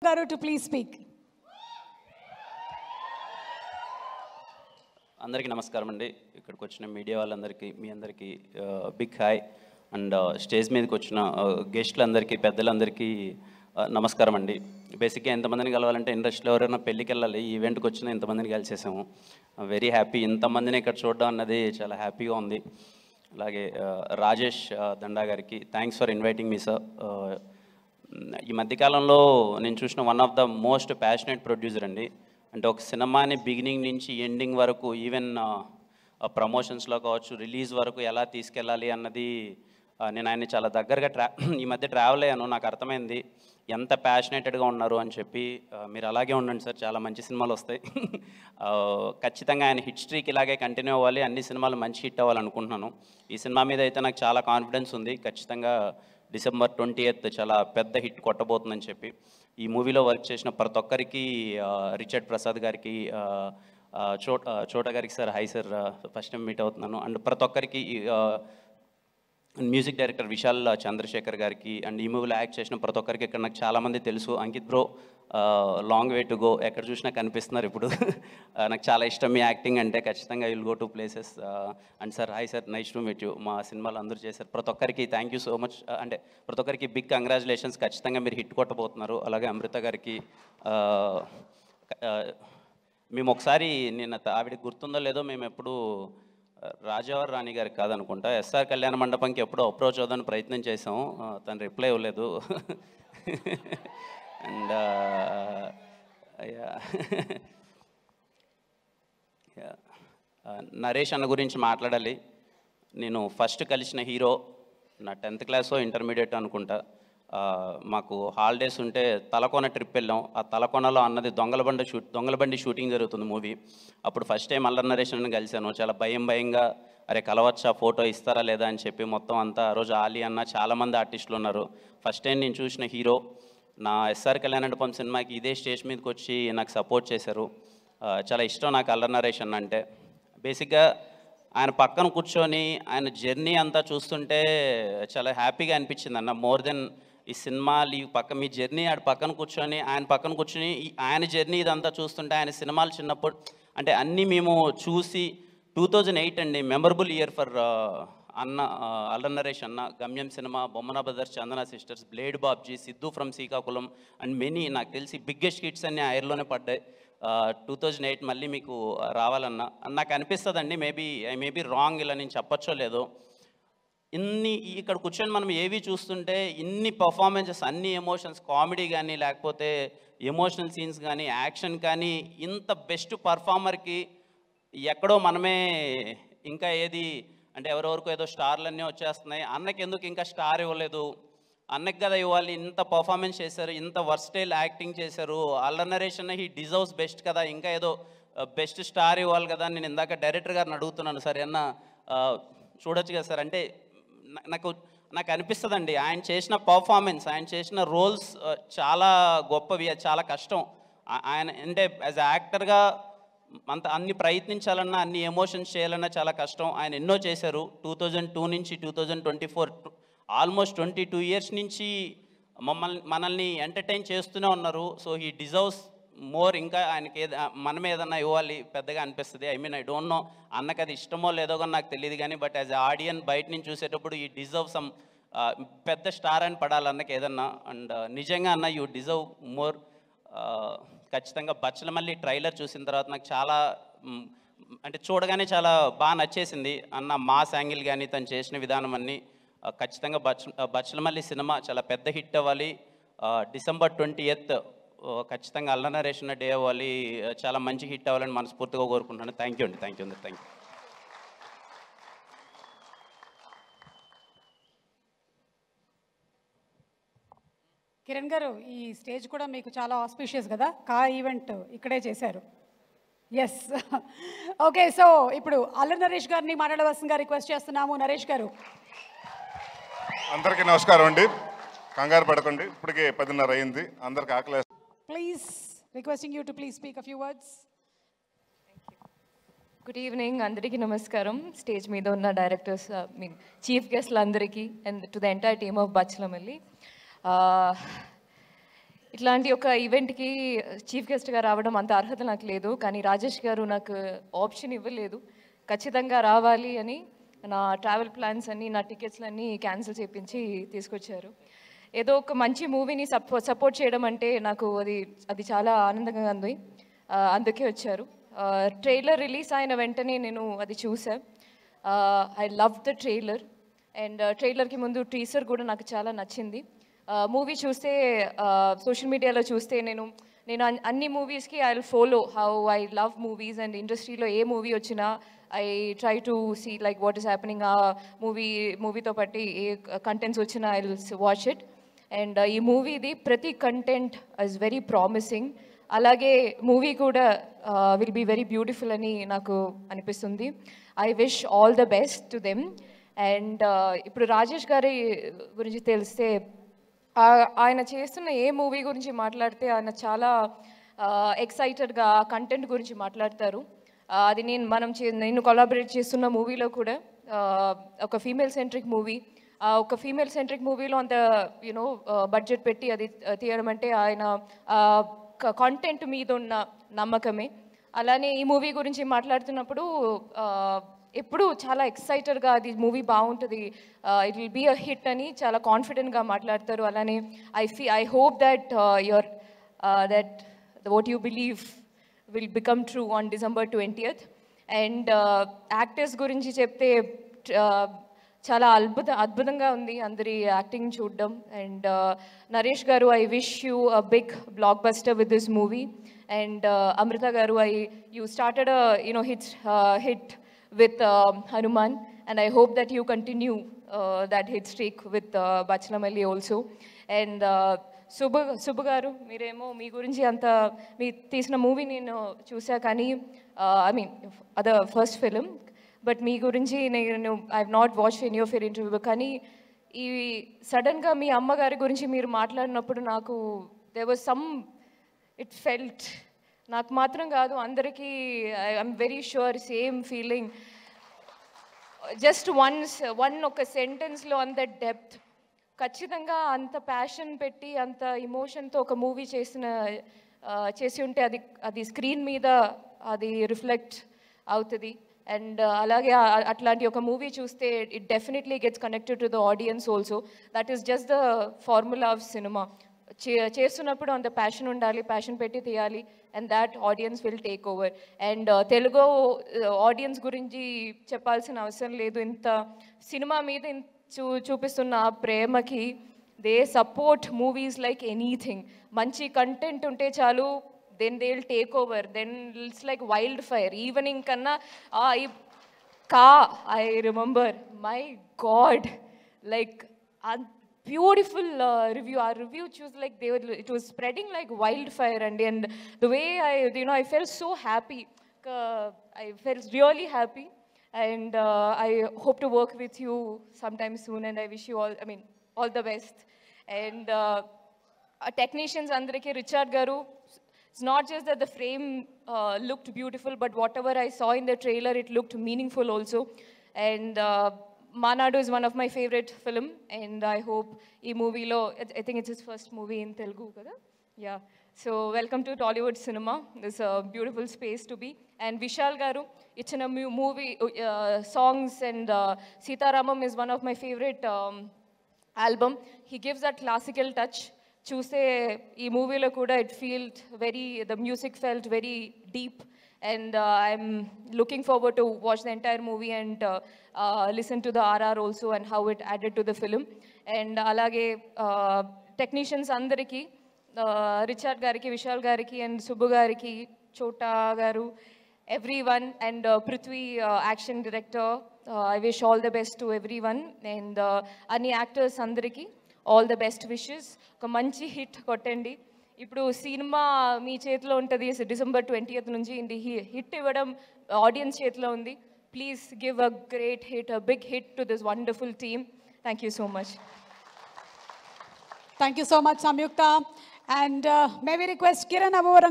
గారు to please speak. అందరికీ నమస్కారం అండి. ఇక్కడికి వచ్చిన మీడియా వాళ్ళందరికీ, మీ అందరికీ బిగ్ హాయ్. అండ్ స్టేజ్ మీదకి వచ్చిన గెస్టులందరికీ, పెద్దలందరికీ నమస్కారం అండి. బేసిక్గా ఎంతమందిని కలవాలంటే ఇండస్ట్రీలో ఎవరైనా పెళ్ళికి వెళ్ళాలి, ఈ ఈవెంట్కి వచ్చిన ఇంతమందిని కలిసేసాము. Very happy. ఇంతమందిని ఇక్కడ చూడడం అన్నది చాలా హ్యాపీగా ఉంది. అలాగే రాజేష్ దండా గారికి thanks for inviting me sir. ఈ మధ్యకాలంలో నేను చూసిన one of the most passionate producer అండి. అంటే ఒక సినిమాని బిగినింగ్ నుంచి ఎండింగ్ వరకు, ఈవెన్ ప్రమోషన్స్లో కావచ్చు, రిలీజ్ వరకు ఎలా తీసుకెళ్ళాలి అన్నది నేను ఆయన్ని చాలా దగ్గరగా ఈ మధ్య ట్రావెల్ అయ్యాను. నాకు అర్థమైంది ఎంత ప్యాషనేటెడ్గా ఉన్నారు అని చెప్పి. మీరు అలాగే ఉండండి సార్, చాలా మంచి సినిమాలు వస్తాయి. ఖచ్చితంగా ఆయన హిట్ స్ట్రీక్ ఇలాగే కంటిన్యూ అవ్వాలి, అన్ని సినిమాలు మంచి హిట్ అవ్వాలనుకుంటున్నాను. ఈ సినిమా మీద అయితే నాకు చాలా కాన్ఫిడెన్స్ ఉంది. ఖచ్చితంగా December 20th చాలా పెద్ద హిట్ కొట్టబోతుందని చెప్పి. ఈ మూవీలో వర్క్ చేసిన ప్రతి ఒక్కరికి, రిచర్డ్ ప్రసాద్ గారికి, చోటా గారికి sir hi sir, first time meet అవుతున్నాను. అండ్ ప్రతి ఒక్కరికి, మ్యూజిక్ డైరెక్టర్ విశాల్ చంద్రశేఖర్ గారికి, అండ్ ఈ మూవీలో యాక్ట్ చేసిన ప్రతి ఒక్కరికి ఇక్కడ నాకు చాలామంది తెలుసు. Ankit bro, long way to go, ఎక్కడ చూసినా కనిపిస్తున్నారు ఇప్పుడు. నాకు చాలా ఇష్టం మీ యాక్టింగ్ అంటే. ఖచ్చితంగా will go to places. And sir hi sir, nice to meet you. మా సినిమాలు అందరూ చేశారు. ప్రతి ఒక్కరికి థ్యాంక్ యూ సో మచ్. అంటే ప్రతి ఒక్కరికి బిగ్ కంగ్రాచులేషన్స్. ఖచ్చితంగా మీరు హిట్ కొట్టబోతున్నారు. అలాగే అమృత గారికి, మేము ఒకసారి నిన్న, ఆవిడకి గుర్తుందో లేదో, మేము ఎప్పుడు రాజావారి రాణి గారికి కాదనుకుంటా, ఎస్ఆర్ కళ్యాణ మండపంకి ఎప్పుడో అప్రోచ్ అవుదాని ప్రయత్నం చేసాము. తను రిప్లై ఇవ్వలేదు. అండ్ నరేష్ అన్న గురించి మాట్లాడాలి. నేను ఫస్ట్ కలిసిన హీరో నా 10th క్లాసో ఇంటర్మీడియట్ అనుకుంటా. మాకు హాలిడేస్ ఉంటే తలకోన ట్రిప్ వెళ్ళాం. ఆ తలకోనలో అన్నది దొంగలబండి షూటింగ్ జరుగుతుంది మూవీ. అప్పుడు ఫస్ట్ టైం అల్లరి నరేష్ అన్న కలిశాను. చాలా భయంగా, అరే కలవచ్చా, ఫోటో ఇస్తారా లేదా అని చెప్పి మొత్తం అంతా. ఆ రోజు ఆలీ అన్న, చాలామంది ఆర్టిస్టులు ఉన్నారు. ఫస్ట్ టైం నేను చూసిన హీరో. నా ఎస్ఆర్ కళ్యాణ మండపం సినిమాకి ఇదే స్టేజ్ మీదకి వచ్చి నాకు సపోర్ట్ చేశారు. చాలా ఇష్టం నాకు అల్లరి నరేష్ అన్న అంటే. బేసిక్గా ఆయన పక్కన కూర్చొని ఆయన జర్నీ అంతా చూస్తుంటే చాలా హ్యాపీగా అనిపించింది అన్న. మోర్ దెన్ ఈ సినిమాలు, ఈ మీ జర్నీ ఆడ పక్కన కూర్చొని, ఆయన పక్కన కూర్చొని ఆయన జర్నీ ఇదంతా చూస్తుంటే, ఆయన సినిమాలు చిన్నప్పుడు అంటే అన్నీ మేము చూసి, 2008 అండి మెమరబుల్ ఇయర్ ఫర్ అన్న, అల్లరి నరేష్ అన్న. గమ్యం cinema, Bommana brothers, Chandana sisters, blade Babji, Siddhu from Srikakulam and many, నాకు తెలిసి బిగ్గెస్ట్ హిట్స్ అన్నీ ఆ ఇయర్లోనే పడ్డాయి. 2008 మళ్ళీ మీకు రావాలన్నా నాకు అనిపిస్తుందండి. ఐ మేబీ రాంగ్, ఇలా నేను చెప్పచ్చో లేదో. ఇక్కడ కూర్చొని మనం ఏవి చూస్తుంటే ఇన్ని పర్ఫార్మెన్సెస్, అన్ని ఎమోషన్స్, కామెడీ కానీ, లేకపోతే ఎమోషనల్ సీన్స్ కానీ, యాక్షన్ కానీ, ఇంత బెస్ట్ పర్ఫార్మర్కి ఎక్కడో మనమే ఇంకా ఏది అంటే, ఎవరెవరికో ఏదో స్టార్లన్నీ వచ్చేస్తున్నాయి, అన్నకి ఎందుకు ఇంకా స్టార్ ఇవ్వలేదు, అన్నకి కదా ఇవ్వాలి, ఇంత పర్ఫార్మెన్స్ చేశారు, ఇంత వర్స్టైల్ యాక్టింగ్ చేశారు, అల్లరి నరేష్ అన్న హీ డిజర్వ్స్ బెస్ట్ కదా, ఇంకా ఏదో బెస్ట్ స్టార్ ఇవ్వాలి కదా. నేను ఇందాక డైరెక్టర్ గారిని అడుగుతున్నాను, సరే అన్న చూడొచ్చు కదా సార్ అంటే. నాకు అనిపిస్తుందండి, ఆయన చేసిన పర్ఫార్మెన్స్, ఆయన చేసిన రోల్స్ చాలా గొప్పవి, అది చాలా కష్టం. ఆయన అంటే యాజ్ యాక్టర్గా అన్ని ప్రయత్నించాలన్నా, అన్ని ఎమోషన్స్ చేయాలన్నా చాలా కష్టం. ఆయన ఎన్నో చేశారు. 2002 నుంచి 2024, ఆల్మోస్ట్ 22 ఇయర్స్ నుంచి మనల్ని ఎంటర్టైన్ చేస్తూనే ఉన్నారు. So he deserves more. ఇంకా ఆయనకి మనమే ఏదన్నా ఇవ్వాలి పెద్దగా అనిపిస్తుంది. ఐ డోంట్ నో అన్నకి అది ఇష్టమో లేదో కానీ నాకు తెలియదు కానీ, బట్ యాజ్ ఆడియన్ బయట నుంచి చూసేటప్పుడు ఈ డిజర్వ్ సమ్ పెద్ద స్టార్ అని పడాలి అన్నకి ఏదన్నా. అండ్ నిజంగా అన్న యూ డిజర్వ్ మోర్. ఖచ్చితంగా బచ్చలమల్లి ట్రైలర్ చూసిన తర్వాత నాకు చాలా అంటే చూడగానే చాలా బాగా నచ్చేసింది అన్న. మాస్ యాంగిల్ కానీ, తను చేసిన విధానం అన్నీ. ఖచ్చితంగా బచ్చలమల్లి సినిమా చాలా పెద్ద హిట్ అవ్వాలి. December 20th ఖచ్చితంగా అల్లరి నరేష్ అన్న డే అవ్వాలి, చాలా మంచి హిట్ అవ్వాలని మనస్ఫూర్తిగా కోరుకుంటున్నాను. థ్యాంక్ యూ అండి, థ్యాంక్ యూ. కిరణ్ గారు, ఈ స్టేజ్ కూడా మీకు చాలా ఆస్పిషియస్ కదా, ఈవెంట్ ఇక్కడే చేశారు. Yes, okay. సో ఇప్పుడు అల్లరి నరేష్ గారిని మాట్లాడవలసిందిగా రిక్వెస్ట్ చేస్తున్నాము. నరేష్ గారు. అందరికీ నమస్కారం అండి. కంగారు పడకండి, ఇప్పటికే 10:30 అయింది. అందరికి ఆకలి. Please requesting you to please speak a few words. Good evening, అందరికీ నమస్కారం. స్టేజ్ మీద ఉన్న డైరెక్టర్స్, చీఫ్ గెస్ట్లు అందరికీ, and to the entire team of Bachhala Malli. ఇట్లాంటి ఒక ఈవెంట్కి చీఫ్ గెస్ట్గా రావడం అంత అర్హత నాకు లేదు, కానీ రాజేష్ గారు నాకు ఆప్షన్ ఇవ్వలేదు. ఖచ్చితంగా రావాలి అని నా ట్రావెల్ ప్లాన్స్ అన్నీ, నా టికెట్స్లన్నీ క్యాన్సిల్ చేయించి తీసుకొచ్చారు. ఏదో ఒక మంచి మూవీని సపోర్ట్ చేయడం అంటే నాకు అది చాలా ఆనందంగా ఉంది. అందుకే వచ్చారు. ట్రైలర్ రిలీజ్ అయిన వెంటనే నేను అది చూసాను. I love the trailer. And ట్రైలర్కి ముందు టీజర్ కూడా నాకు చాలా నచ్చింది. మూవీ చూస్తే, సోషల్ మీడియాలో చూస్తే నేను అన్ని మూవీస్కి I will follow how I love movies. And ఇండస్ట్రీలో ఏ మూవీ వచ్చినా I try to see like what is happening. ఆ మూవీతో పాటు ఏ కంటెంట్స్ వచ్చినా I will watch it. And ఈ మూవీది ప్రతి కంటెంట్ ఇస్ వెరీ ప్రామిసింగ్. అలాగే మూవీ కూడా విల్ బీ వెరీ బ్యూటిఫుల్ అని నాకు అనిపిస్తుంది. I wish all the best to them. And ఇప్పుడు రాజేష్ గారి గురించి తెలిస్తే, ఆయన చేస్తున్న ఏ మూవీ గురించి మాట్లాడితే ఆయన చాలా ఎక్సైటెడ్గా కంటెంట్ గురించి మాట్లాడతారు. అది నేను కొలాబరేట్ చేస్తున్న మూవీలో కూడా ఒక ఫీమేల్ సెంట్రిక్ మూవీ. ఒక ఫీమేల్ సెంట్రిక్ మూవీలో అంత బడ్జెట్ పెట్టి అది తీయడం అంటే ఆయన కంటెంట్ మీద ఉన్న నమ్మకమే. అలానే ఈ మూవీ గురించి మాట్లాడుతున్నప్పుడు ఎప్పుడు చాలా ఎక్సైటెడ్గా అది మూవీ బాగుంటుంది, it will be a hit అని చాలా కాన్ఫిడెంట్గా మాట్లాడతారు. అలానే I hope that that what you believe will become true on December 20th. And actors గురించి చెప్తే చాలా అద్భుతంగా ఉంది అందరి యాక్టింగ్ చూడడం. అండ్ నరేష్ గారు, I wish you a big blockbuster with this movie. And Amrita గారు, you started a hit with Hanuman, and I hope that you continue that hit streak with Bachalamalli also. And Subbu గారు, మీరేమో మీ గురించి అంత మీ తీసిన movie నేను చూసా, కానీ I mean other first film, but మీ గురించి నేను I have not watched any of your interview. కానీ ఈ సడన్గా మీ అమ్మగారి గురించి మీరు మాట్లాడినప్పుడు నాకు దేర్ వాజ్ ఇట్ ఫెల్ట్, నాకు మాత్రం కాదు అందరికీ, I'm very sure same feeling. Just ఒక సెంటెన్స్లో అంత డెప్త్, ఖచ్చితంగా అంత ప్యాషన్ పెట్టి అంత ఇమోషన్తో ఒక మూవీ చేసి ఉంటే అది స్క్రీన్ మీద అది రిఫ్లెక్ట్ అవుతుంది. అండ్ అలాగే అట్లాంటి ఒక మూవీ చూస్తే it definitely gets connected to the audience also. That is just the formula of cinema. చేస్తున్నప్పుడు అంత ప్యాషన్ ఉండాలి, ప్యాషన్ పెట్టి తీయాలి, and that audience will take over. And Telugu audience గురించి చెప్పాల్సిన అవసరం లేదు. ఇంత సినిమా మీద చూపిస్తున్న ప్రేమకి they support movies like anything. మంచి కంటెంట్ ఉంటే చాలు, then they will take over. Then it's like wild fire. Evening కన్నా I remember, my God, like beautiful review. Our review like it was spreading like wildfire, and the way I felt so happy. I felt really happy, and I hope to work with you sometime soon, and I wish you all the best. And technicians andariki, Richard garu, it's not just that the frame looked beautiful, but whatever I saw in the trailer, it looked meaningful also. And Manadu is one of my favorite film, and I hope ee movie lo, I think it's his first movie in Telugu kada. Yeah, so welcome to Tollywood cinema. This a beautiful space to be. And Vishal garu ichina movie songs, and Sitaramam is one of my favorite album. He gives that classical touch. Choose ee movie lo kuda the music felt very deep. And I'm looking forward to watch the entire movie and listen to the RR also, and how it added to the film. And alage technicians andariki, Richard gariki, Vishal gariki, and Subbu gariki, Chota garu, everyone, and Prithvi, action director, I wish all the best to everyone. And any actors andariki, all the best wishes. Oka manchi hit kottandi. ఇప్పుడు cinema మీ చేతిలో ఉంటుంది. December 20th నుంచి hit ఇవ్వడం audience చేతిలో ఉంది. Please give a great hit, a big hit to this wonderful team. Thank you so much. Thank you so much, Samyukta. And may we request Kiran Abuvaram